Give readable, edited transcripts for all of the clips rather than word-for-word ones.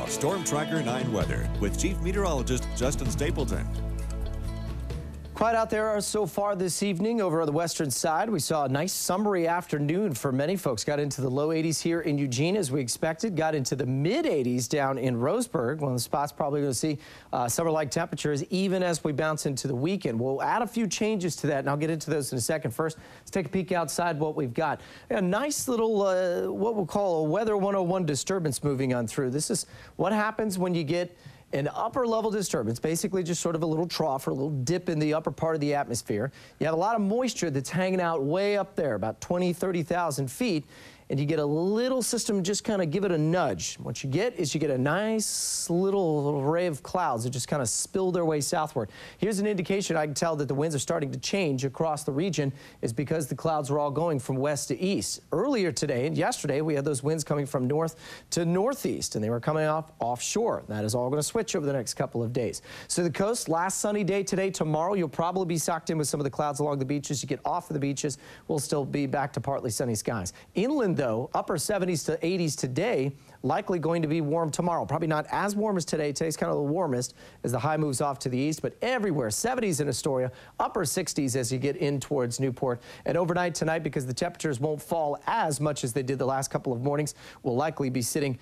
now, Storm Tracker 9 weather with Chief Meteorologist Justin Stapleton. Quiet out there so far this evening over on the western side. We saw a nice summery afternoon for many folks. Got into the low 80s here in Eugene as we expected. Got into the mid 80s down in Roseburg. One of the spots probably going to see summer-like temperatures even as we bounce into the weekend. We'll add a few changes to that, and I'll get into those in a second. First, let's take a peek outside what we've got. A nice little what we'll call a Weather 101 disturbance moving on through. This is what happens when you get an upper level disturbance, basically just sort of a little trough or a little dip in the upper part of the atmosphere. You have a lot of moisture that's hanging out way up there, about 20, 30,000 feet, and you get a little system, just kind of give it a nudge. What you get is you get a nice little array of clouds that just kind of spill their way southward. Here's an indication I can tell that the winds are starting to change across the region is because the clouds are all going from west to east. Earlier today and yesterday, we had those winds coming from north to northeast, and they were coming off offshore. That is all going to switch over the next couple of days. So the coast, last sunny day today. Tomorrow, you'll probably be socked in with some of the clouds along the beaches. You get off of the beaches, we'll still be back to partly sunny skies. Inland, though, upper 70s to 80s today, likely going to be warm tomorrow. Probably not as warm as today. Today's kind of the warmest as the high moves off to the east, but everywhere, 70s in Astoria, upper 60s as you get in towards Newport. And overnight tonight, because the temperatures won't fall as much as they did the last couple of mornings, we'll likely be sitting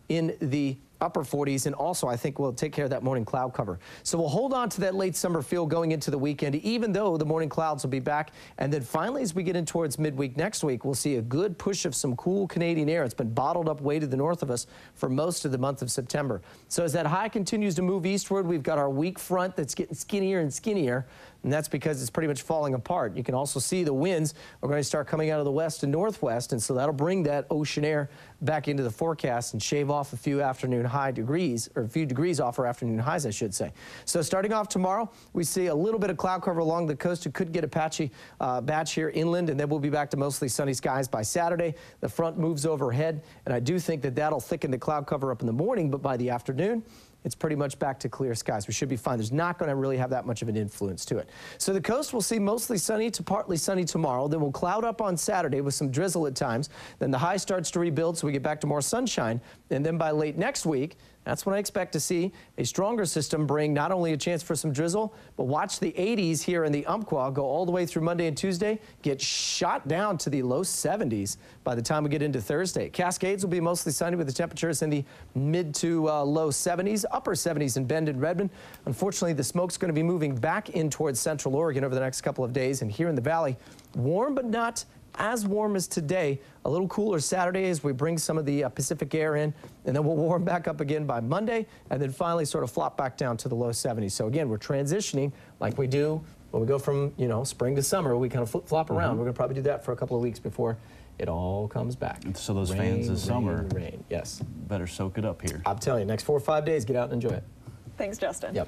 in the upper 40s, and also I think we'll take care of that morning cloud cover. So we'll hold on to that late summer feel going into the weekend, even though the morning clouds will be back. And then finally, as we get in towards midweek next week, we'll see a good push of some cool Canadian air. It's been bottled up way to the north of us for most of the month of September. So as that high continues to move eastward, we've got our weak front that's getting skinnier and skinnier, and that's because it's pretty much falling apart. You can also see the winds are going to start coming out of the west and northwest, and so that'll bring that ocean air back into the forecast and shave off a few afternoon high degrees, or a few degrees off our afternoon highs, I should say. So starting off tomorrow, we see a little bit of cloud cover along the coast. It could get a patchy batch here inland, and then we'll be back to mostly sunny skies by Saturday. The front moves overhead, and I do think that that'll thicken the cloud cover up in the morning, but by the afternoon, it's pretty much back to clear skies. We should be fine. There's not going to really have that much of an influence to it. So the coast will see mostly sunny to partly sunny tomorrow. Then we'll cloud up on Saturday with some drizzle at times. Then the high starts to rebuild, so we get back to more sunshine. And then by late next week, that's when I expect to see a stronger system bring not only a chance for some drizzle, but watch the 80s here in the Umpqua go all the way through Monday and Tuesday, get shot down to the low 70s by the time we get into Thursday. Cascades will be mostly sunny with the temperatures in the mid to low 70s, upper 70s in Bend and Redmond. Unfortunately, the smoke's going to be moving back in towards Central Oregon over the next couple of days, and here in the valley, warm but not as warm as today. A little cooler Saturday as we bring some of the Pacific air in, and then we'll warm back up again by Monday, and then finally sort of flop back down to the low 70s. So again, we're transitioning like we do when we go from, you know, spring to summer. We kind of flip-flop around. We're going to probably do that for a couple of weeks before it all comes back. So those fans this summer, rain, yes, better soak it up here. I'm telling you, next 4 or 5 days, get out and enjoy it. Thanks, Justin. Yep.